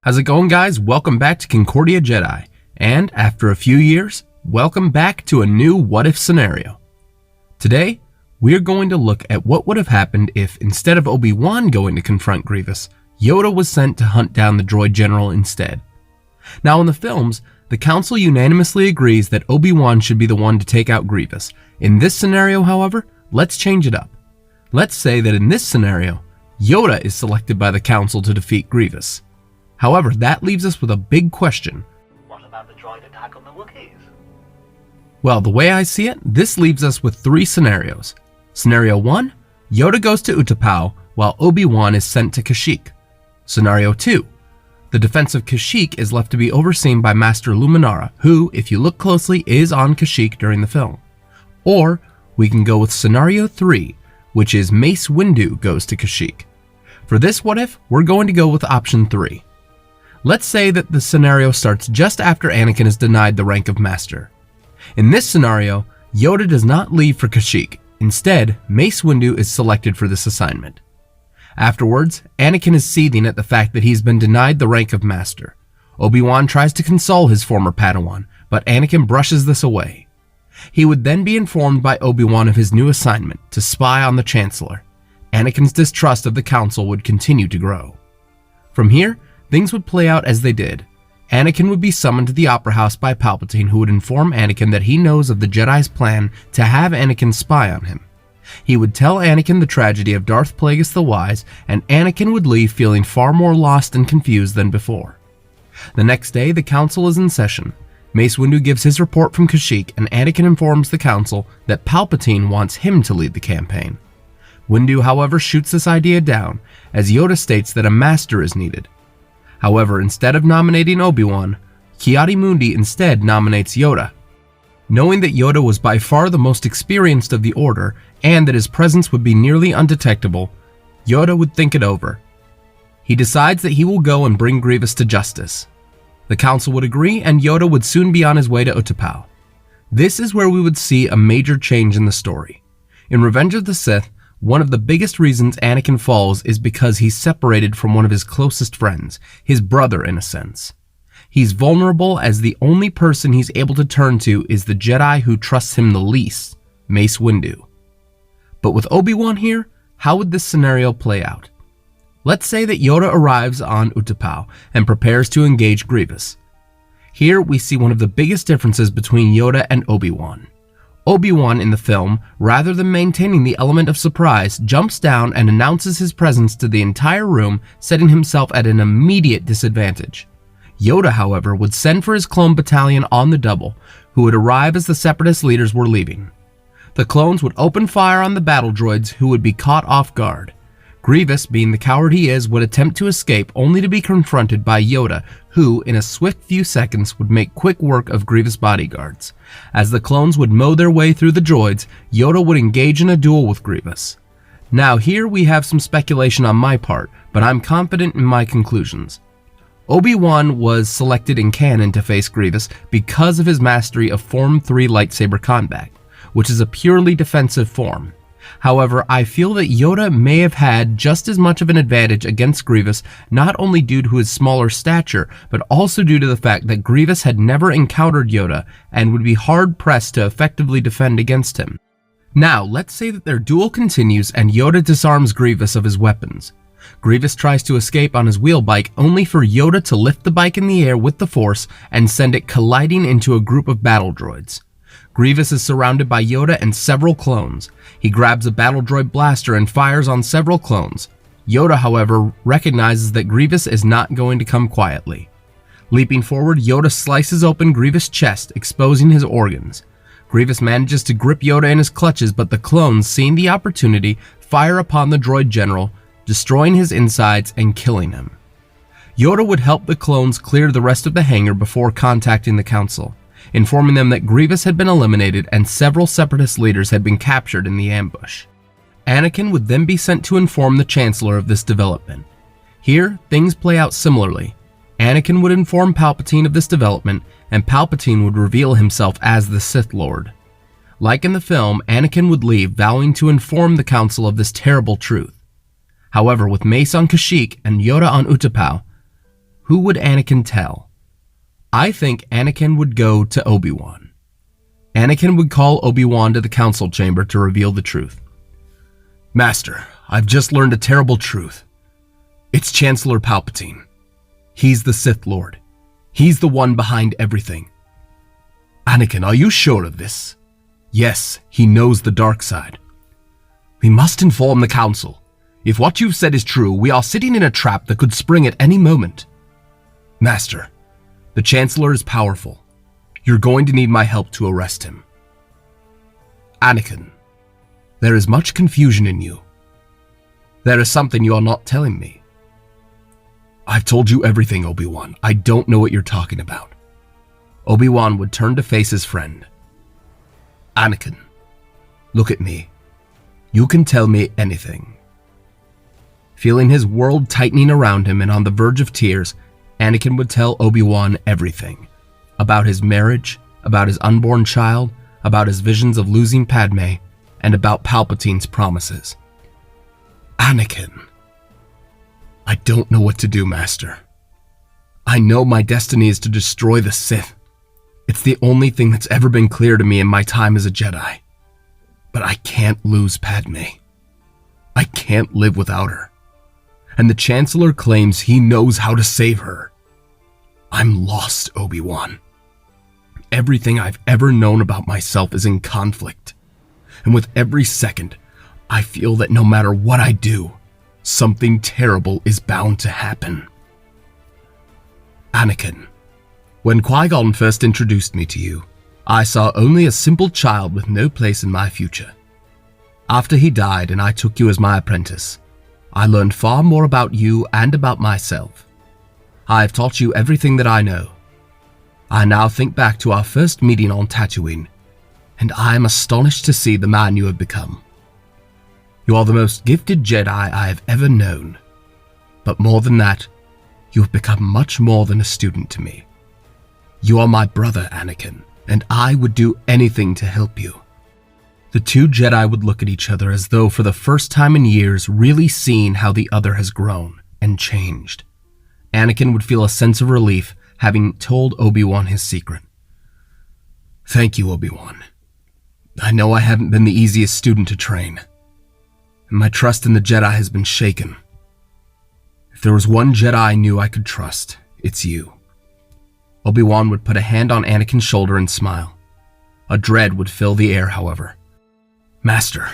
How's it going, guys? Welcome back to Concordia Jedi, and after a few years, welcome back to a new what-if scenario. Today, we're going to look at what would have happened if, instead of Obi-Wan going to confront Grievous, Yoda was sent to hunt down the droid general instead. Now in the films, the Council unanimously agrees that Obi-Wan should be the one to take out Grievous. In this scenario, however, let's change it up. Let's say that in this scenario, Yoda is selected by the Council to defeat Grievous. However, that leaves us with a big question. What about the droid attack on the Wookiees? Well, the way I see it, this leaves us with three scenarios. Scenario 1, Yoda goes to Utapau while Obi-Wan is sent to Kashyyyk. Scenario 2, the defense of Kashyyyk is left to be overseen by Master Luminara, who, if you look closely, is on Kashyyyk during the film. Or, we can go with Scenario 3, which is Mace Windu goes to Kashyyyk. For this what if, we're going to go with option 3. Let's say that the scenario starts just after Anakin is denied the rank of Master. In this scenario, Yoda does not leave for Kashyyyk. Instead, Mace Windu is selected for this assignment. Afterwards, Anakin is seething at the fact that he's been denied the rank of Master. Obi-Wan tries to console his former Padawan, but Anakin brushes this away. He would then be informed by Obi-Wan of his new assignment, to spy on the Chancellor. Anakin's distrust of the Council would continue to grow. From here, things would play out as they did. Anakin would be summoned to the Opera House by Palpatine, who would inform Anakin that he knows of the Jedi's plan to have Anakin spy on him. He would tell Anakin the tragedy of Darth Plagueis the Wise, and Anakin would leave feeling far more lost and confused than before. The next day, the Council is in session. Mace Windu gives his report from Kashyyyk, and Anakin informs the Council that Palpatine wants him to lead the campaign. Windu, however, shoots this idea down, as Yoda states that a master is needed. However, instead of nominating Obi-Wan, Ki-Adi-Mundi instead nominates Yoda. Knowing that Yoda was by far the most experienced of the Order, and that his presence would be nearly undetectable, Yoda would think it over. He decides that he will go and bring Grievous to justice. The Council would agree, and Yoda would soon be on his way to Utapau. This is where we would see a major change in the story. In Revenge of the Sith, one of the biggest reasons Anakin falls is because he's separated from one of his closest friends, his brother in a sense. He's vulnerable as the only person he's able to turn to is the Jedi who trusts him the least, Mace Windu. But with Obi-Wan here, how would this scenario play out? Let's say that Yoda arrives on Utapau and prepares to engage Grievous. Here we see one of the biggest differences between Yoda and Obi-Wan. Obi-Wan in the film, rather than maintaining the element of surprise, jumps down and announces his presence to the entire room, setting himself at an immediate disadvantage. Yoda, however, would send for his clone battalion on the double, who would arrive as the Separatist leaders were leaving. The clones would open fire on the battle droids, who would be caught off guard. Grievous, being the coward he is, would attempt to escape, only to be confronted by Yoda, who, in a swift few seconds, would make quick work of Grievous' bodyguards. As the clones would mow their way through the droids, Yoda would engage in a duel with Grievous. Now here we have some speculation on my part, but I'm confident in my conclusions. Obi-Wan was selected in canon to face Grievous because of his mastery of Form 3 lightsaber combat, which is a purely defensive form. However, I feel that Yoda may have had just as much of an advantage against Grievous, not only due to his smaller stature, but also due to the fact that Grievous had never encountered Yoda and would be hard-pressed to effectively defend against him. Now, let's say that their duel continues and Yoda disarms Grievous of his weapons. Grievous tries to escape on his wheel bike, only for Yoda to lift the bike in the air with the Force and send it colliding into a group of battle droids. Grievous is surrounded by Yoda and several clones. He grabs a battle droid blaster and fires on several clones. Yoda, however, recognizes that Grievous is not going to come quietly. Leaping forward, Yoda slices open Grievous' chest, exposing his organs. Grievous manages to grip Yoda in his clutches, but the clones, seeing the opportunity, fire upon the droid general, destroying his insides and killing him. Yoda would help the clones clear the rest of the hangar before contacting the Council, informing them that Grievous had been eliminated and several Separatist leaders had been captured in the ambush. Anakin would then be sent to inform the Chancellor of this development. Here, things play out similarly. Anakin would inform Palpatine of this development, and Palpatine would reveal himself as the Sith Lord. Like in the film, Anakin would leave, vowing to inform the Council of this terrible truth. However, with Mace on Kashyyyk and Yoda on Utapau, who would Anakin tell? I think Anakin would go to Obi-Wan. Anakin would call Obi-Wan to the council chamber to reveal the truth. Master, I've just learned a terrible truth. It's Chancellor Palpatine. He's the Sith Lord. He's the one behind everything. Anakin, are you sure of this? Yes, he knows the dark side. We must inform the council. If what you've said is true, we are sitting in a trap that could spring at any moment. Master, the Chancellor is powerful. You're going to need my help to arrest him. Anakin, there is much confusion in you. There is something you are not telling me. I've told you everything, Obi-Wan. I don't know what you're talking about. Obi-Wan would turn to face his friend. Anakin, look at me. You can tell me anything. Feeling his world tightening around him and on the verge of tears, Anakin would tell Obi-Wan everything. About his marriage, about his unborn child, about his visions of losing Padme, and about Palpatine's promises. Anakin, I don't know what to do, Master. I know my destiny is to destroy the Sith. It's the only thing that's ever been clear to me in my time as a Jedi. But I can't lose Padme. I can't live without her. And the Chancellor claims he knows how to save her. I'm lost, Obi-Wan. Everything I've ever known about myself is in conflict. And with every second, I feel that no matter what I do, something terrible is bound to happen. Anakin, when Qui-Gon first introduced me to you, I saw only a simple child with no place in my future. After he died and I took you as my apprentice, I learned far more about you and about myself. I have taught you everything that I know. I now think back to our first meeting on Tatooine, and I am astonished to see the man you have become. You are the most gifted Jedi I have ever known. But more than that, you have become much more than a student to me. You are my brother, Anakin, and I would do anything to help you. The two Jedi would look at each other as though for the first time in years really seeing how the other has grown and changed. Anakin would feel a sense of relief having told Obi-Wan his secret. Thank you, Obi-Wan. I know I haven't been the easiest student to train, and my trust in the Jedi has been shaken. If there was one Jedi I knew I could trust, it's you. Obi-Wan would put a hand on Anakin's shoulder and smile. A dread would fill the air, however. Master,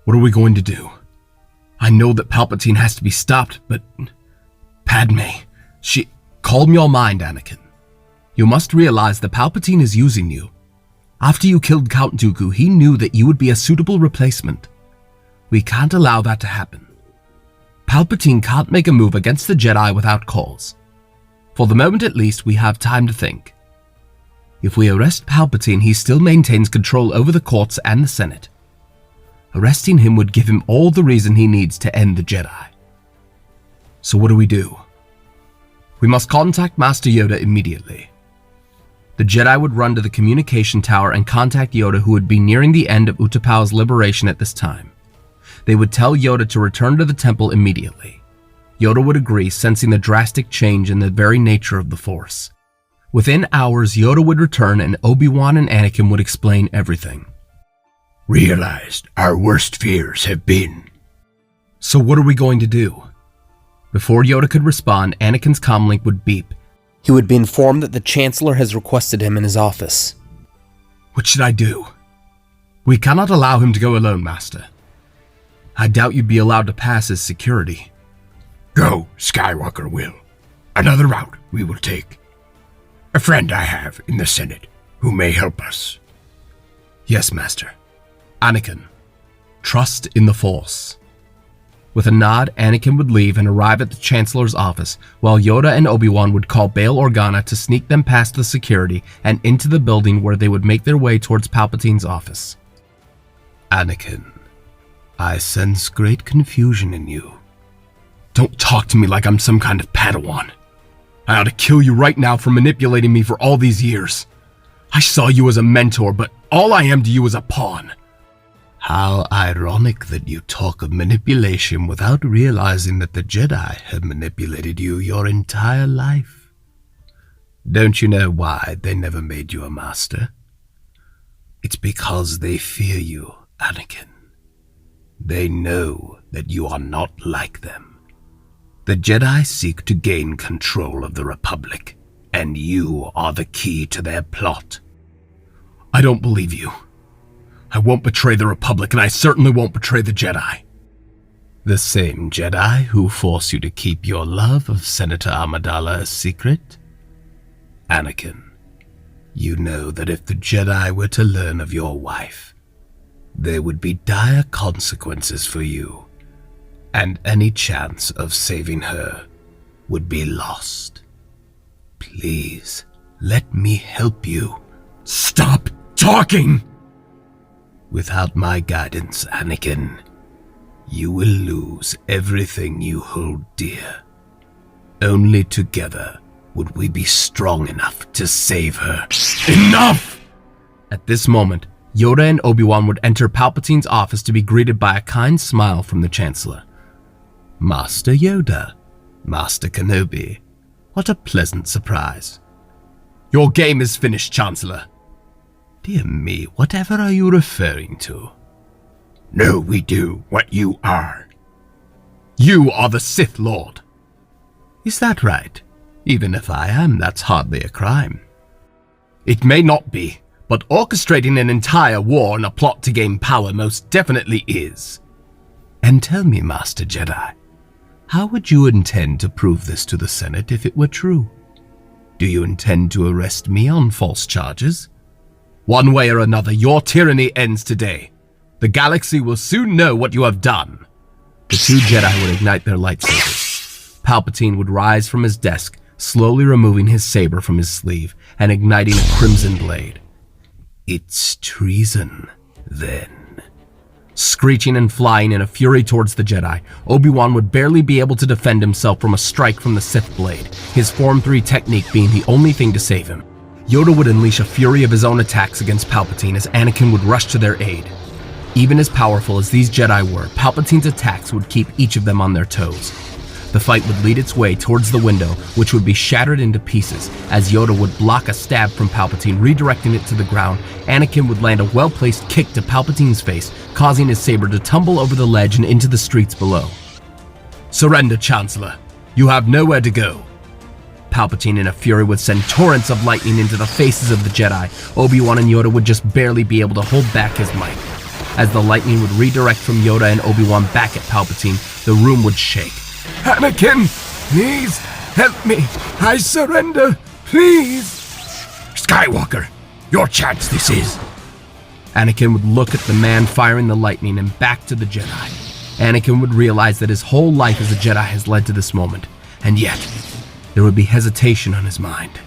what are we going to do? I know that Palpatine has to be stopped, but Padme, she... Calm your mind, Anakin. You must realize that Palpatine is using you. After you killed Count Dooku, he knew that you would be a suitable replacement. We can't allow that to happen. Palpatine can't make a move against the Jedi without cause. For the moment at least, we have time to think. If we arrest Palpatine, he still maintains control over the courts and the Senate. Arresting him would give him all the reason he needs to end the Jedi. So what do? We must contact Master Yoda immediately. The Jedi would run to the communication tower and contact Yoda, who would be nearing the end of Utapau's liberation at this time. They would tell Yoda to return to the temple immediately. Yoda would agree, sensing the drastic change in the very nature of the Force. Within hours, Yoda would return and Obi-Wan and Anakin would explain everything. Realized our worst fears have been. So what are we going to do? Before Yoda could respond, Anakin's comlink would beep. He would be informed that the Chancellor has requested him in his office. What should I do? We cannot allow him to go alone, Master. I doubt you'd be allowed to pass as security. Go, Skywalker will. Another route we will take. A friend I have in the Senate who may help us. Yes, Master. Anakin, trust in the Force. With a nod, Anakin would leave and arrive at the Chancellor's office, while Yoda and Obi-Wan would call Bail Organa to sneak them past the security and into the building where they would make their way towards Palpatine's office. Anakin, I sense great confusion in you. Don't talk to me like I'm some kind of Padawan. I ought to kill you right now for manipulating me for all these years. I saw you as a mentor, but all I am to you is a pawn. How ironic that you talk of manipulation without realizing that the Jedi have manipulated you your entire life. Don't you know why they never made you a master? It's because they fear you, Anakin. They know that you are not like them. The Jedi seek to gain control of the Republic, and you are the key to their plot. I don't believe you. I won't betray the Republic, and I certainly won't betray the Jedi. The same Jedi who force you to keep your love of Senator Amidala a secret? Anakin, you know that if the Jedi were to learn of your wife, there would be dire consequences for you, and any chance of saving her would be lost. Please, let me help you. Stop talking! Without my guidance, Anakin, you will lose everything you hold dear. Only together would we be strong enough to save her. Enough! At this moment, Yoda and Obi-Wan would enter Palpatine's office to be greeted by a kind smile from the Chancellor. Master Yoda, Master Kenobi, what a pleasant surprise. Your game is finished, Chancellor. Dear me, whatever are you referring to? No, we do what you are. You are the Sith Lord. Is that right? Even if I am, that's hardly a crime. It may not be, but orchestrating an entire war and a plot to gain power most definitely is. And tell me, Master Jedi, how would you intend to prove this to the Senate if it were true? Do you intend to arrest me on false charges? One way or another, your tyranny ends today. The galaxy will soon know what you have done. The two Jedi would ignite their lightsabers. Palpatine would rise from his desk, slowly removing his saber from his sleeve and igniting a crimson blade. It's treason, then. Screeching and flying in a fury towards the Jedi, Obi-Wan would barely be able to defend himself from a strike from the Sith blade, his Form 3 technique being the only thing to save him. Yoda would unleash a fury of his own attacks against Palpatine as Anakin would rush to their aid. Even as powerful as these Jedi were, Palpatine's attacks would keep each of them on their toes. The fight would lead its way towards the window, which would be shattered into pieces. As Yoda would block a stab from Palpatine, redirecting it to the ground, Anakin would land a well-placed kick to Palpatine's face, causing his saber to tumble over the ledge and into the streets below. Surrender, Chancellor. You have nowhere to go. Palpatine in a fury would send torrents of lightning into the faces of the Jedi. Obi-Wan and Yoda would just barely be able to hold back his might. As the lightning would redirect from Yoda and Obi-Wan back at Palpatine, the room would shake. Anakin, please help me. I surrender, please. Skywalker, your chance this is. Anakin would look at the man firing the lightning and back to the Jedi. Anakin would realize that his whole life as a Jedi has led to this moment, and yet there would be hesitation on his mind.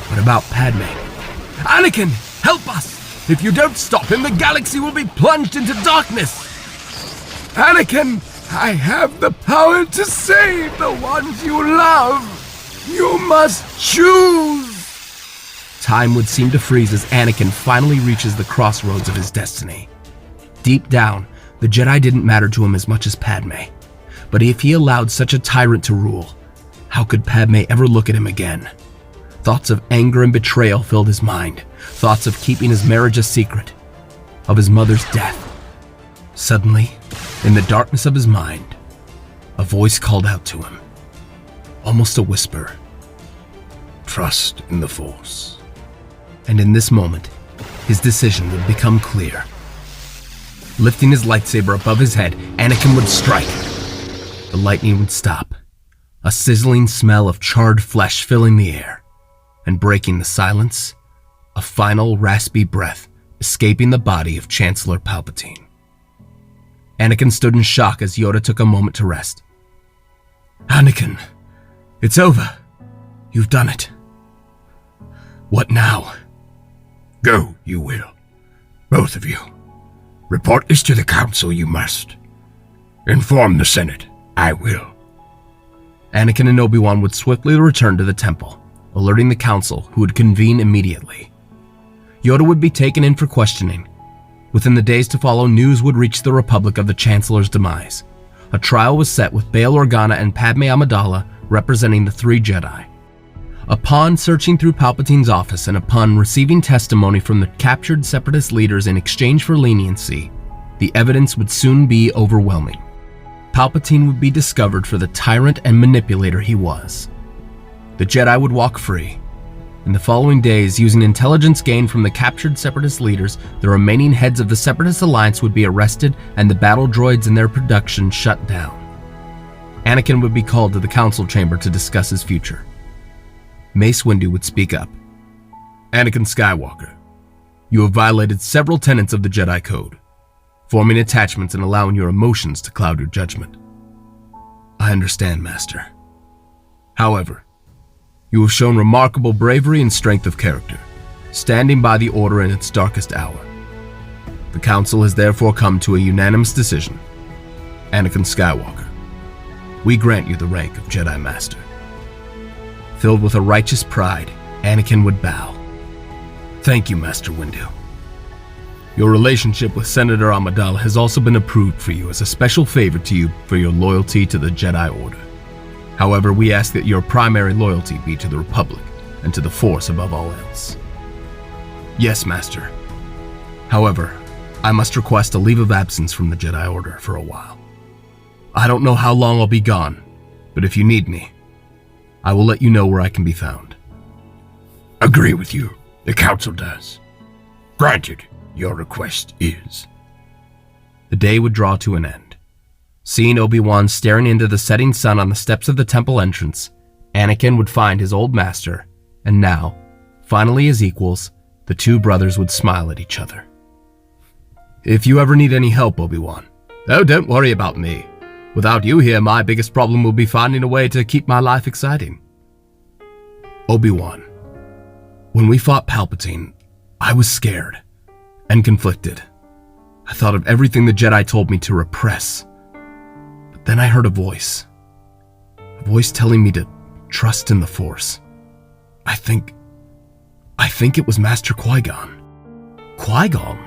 What about Padme? Anakin, help us! If you don't stop him, the galaxy will be plunged into darkness! Anakin, I have the power to save the ones you love! You must choose! Time would seem to freeze as Anakin finally reaches the crossroads of his destiny. Deep down, the Jedi didn't matter to him as much as Padme. But if he allowed such a tyrant to rule, how could Padme ever look at him again? Thoughts of anger and betrayal filled his mind. Thoughts of keeping his marriage a secret. Of his mother's death. Suddenly, in the darkness of his mind, a voice called out to him. Almost a whisper. Trust in the Force. And in this moment, his decision would become clear. Lifting his lightsaber above his head, Anakin would strike. The lightning would stop. A sizzling smell of charred flesh filling the air. And breaking the silence, a final raspy breath escaping the body of Chancellor Palpatine. Anakin stood in shock as Yoda took a moment to rest. Anakin, it's over. You've done it. What now? Go, you will. Both of you. Report this to the Council, you must. Inform the Senate, I will. Anakin and Obi-Wan would swiftly return to the temple, alerting the Council, who would convene immediately. Yoda would be taken in for questioning. Within the days to follow, news would reach the Republic of the Chancellor's demise. A trial was set with Bail Organa and Padme Amidala representing the 3 Jedi. Upon searching through Palpatine's office and upon receiving testimony from the captured Separatist leaders in exchange for leniency, the evidence would soon be overwhelming. Palpatine would be discovered for the tyrant and manipulator he was. The Jedi would walk free. In the following days, using intelligence gained from the captured Separatist leaders, the remaining heads of the Separatist Alliance would be arrested and the battle droids and their production shut down. Anakin would be called to the council chamber to discuss his future. Mace Windu would speak up. "Anakin Skywalker, you have violated several tenets of the Jedi Code, forming attachments and allowing your emotions to cloud your judgment. I understand, Master. However, you have shown remarkable bravery and strength of character, standing by the Order in its darkest hour. The Council has therefore come to a unanimous decision. Anakin Skywalker, we grant you the rank of Jedi Master." Filled with a righteous pride, Anakin would bow. "Thank you, Master Windu. Your relationship with Senator Amidala has also been approved for you as a special favor to you for your loyalty to the Jedi Order. However, we ask that your primary loyalty be to the Republic and to the Force above all else." "Yes, Master. However, I must request a leave of absence from the Jedi Order for a while. I don't know how long I'll be gone, but if you need me, I will let you know where I can be found." "Agree with you. The Council does. Granted, your request is." The day would draw to an end. Seeing Obi-Wan staring into the setting sun on the steps of the temple entrance, Anakin would find his old master, and now, finally as equals, the 2 brothers would smile at each other. "If you ever need any help, Obi-Wan, oh, don't worry about me. Without you here, my biggest problem will be finding a way to keep my life exciting." "Obi-Wan, when we fought Palpatine, I was scared and conflicted. I thought of everything the Jedi told me to repress. But then I heard a voice telling me to trust in the Force. I think it was Master Qui-Gon." "Qui-Gon?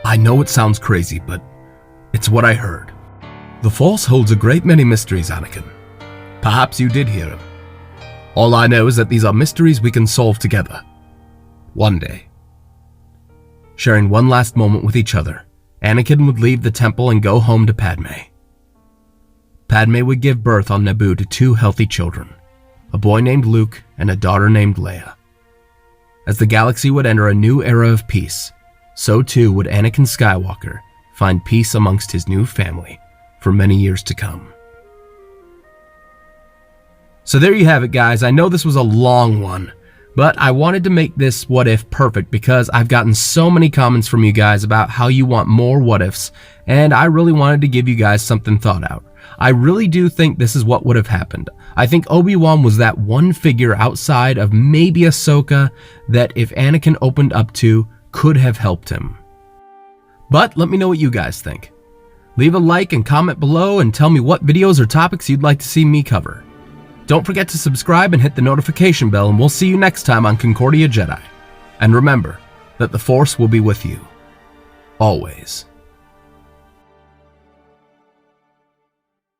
I know it sounds crazy, but it's what I heard. The Force holds a great many mysteries, Anakin. Perhaps you did hear him. All I know is that these are mysteries we can solve together. One day." Sharing one last moment with each other, Anakin would leave the temple and go home to Padme. Padme would give birth on Naboo to 2 healthy children, a boy named Luke and a daughter named Leia. As the galaxy would enter a new era of peace, so too would Anakin Skywalker find peace amongst his new family for many years to come. So there you have it, guys. I know this was a long one, but I wanted to make this what if perfect because I've gotten so many comments from you guys about how you want more what ifs, and I really wanted to give you guys something thought out. I really do think this is what would have happened. I think Obi-Wan was that one figure outside of maybe Ahsoka that if Anakin opened up to, could have helped him. But let me know what you guys think. Leave a like and comment below and tell me what videos or topics you'd like to see me cover. Don't forget to subscribe and hit the notification bell, and we'll see you next time on Concordia Jedi. And remember that the Force will be with you. Always.